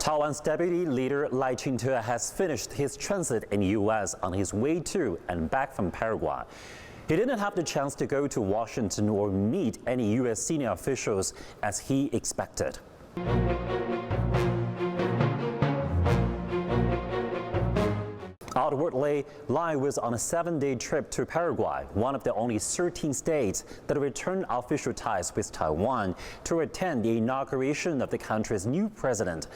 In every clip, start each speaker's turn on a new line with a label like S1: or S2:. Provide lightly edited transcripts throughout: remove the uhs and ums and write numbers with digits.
S1: Taiwan's deputy leader Lai Ching-te has finished his transit in the U.S. on his way to and back from Paraguay. He didn't have the chance to go to Washington or meet any U.S. senior officials as he expected. Outwardly, Lai was on a 7-day trip to Paraguay, one of the only 13 states that returned official ties with Taiwan, to attend the inauguration of the country's new president.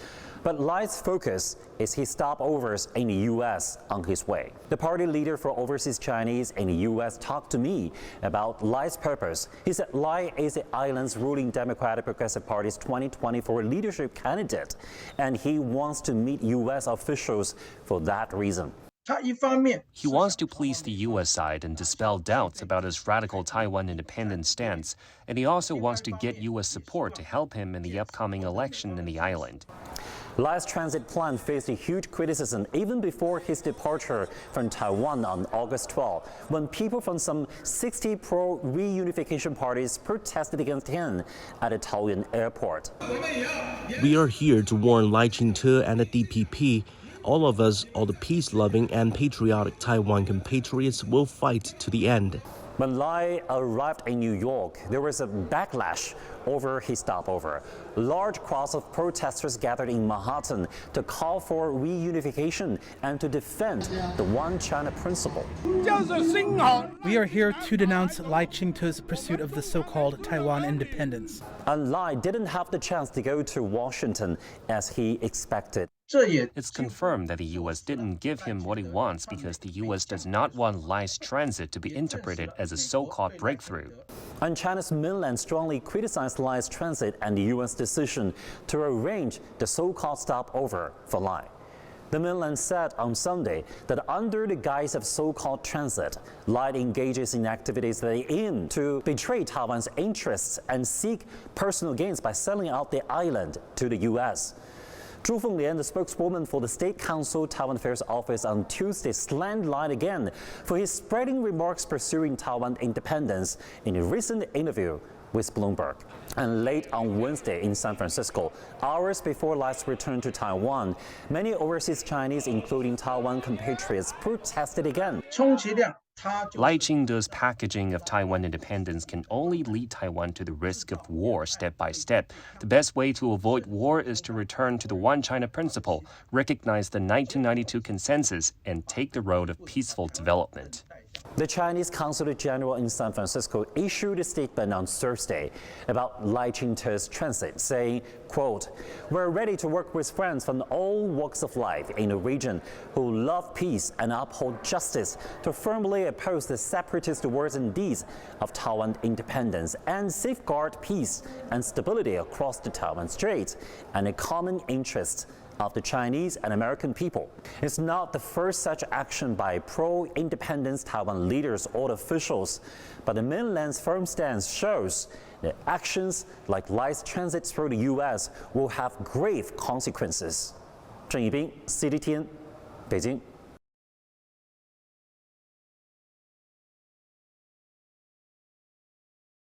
S1: But Lai's focus is his stopovers in the U.S. on his way. The party leader for overseas Chinese in the U.S. talked to me about Lai's purpose. He said Lai is the island's ruling Democratic Progressive Party's 2024 leadership candidate, and he wants to meet U.S. officials for that reason.
S2: He wants to please the U.S. side and dispel doubts about his radical Taiwan independence stance, and he also wants to get U.S. support to help him in the upcoming election in the island.
S1: Lai's transit plan faced a huge criticism even before his departure from Taiwan on August 12, when people from some 60 pro-reunification parties protested against him at a Taoyuan airport.
S3: We are here to warn Lai Ching-te and the DPP. All of us, all the peace-loving and patriotic Taiwan compatriots, will fight to the end.
S1: When Lai arrived in New York, there was a backlash over his stopover. Large crowds of protesters gathered in Manhattan to call for reunification and to defend the One China principle.
S4: We are here to denounce Lai Ching-te's pursuit of the so-called Taiwan independence.
S1: And Lai didn't have the chance to go to Washington as he expected.
S2: It's confirmed that the U.S. didn't give him what he wants because the U.S. does not want Lai's transit to be interpreted as a so-called breakthrough.
S1: And China's mainland strongly criticized Lai's transit and the U.S. decision to arrange the so-called stopover for Lai. The mainland said on Sunday that under the guise of so-called transit, Lai engages in activities that aim to betray Taiwan's interests and seek personal gains by selling out the island to the U.S. Zhu Fenglian, the spokeswoman for the State Council Taiwan Affairs Office, on Tuesday slammed Lai again for his spreading remarks pursuing Taiwan independence in a recent interview with Bloomberg. And late on Wednesday in San Francisco, hours before Lai's return to Taiwan, many overseas Chinese, including Taiwan compatriots, protested again.
S2: Lai Ching-te's packaging of Taiwan independence can only lead Taiwan to the risk of war step by step. The best way to avoid war is to return to the One China principle, recognize the 1992 consensus, and take the road of peaceful development.
S1: The Chinese Consulate General in San Francisco issued a statement on Thursday about Lai Ching-te's transit, saying, quote, "We're ready to work with friends from all walks of life in the region who love peace and uphold justice to firmly oppose the separatist words and deeds of Taiwan independence and safeguard peace and stability across the Taiwan Strait and a common interest of the Chinese and American people." It's not the first such action by pro-independence Taiwan leaders or officials, but the mainland's firm stance shows that actions like Lai's transit through the U.S. will have grave consequences. Zheng Yibing, CGTN, Beijing.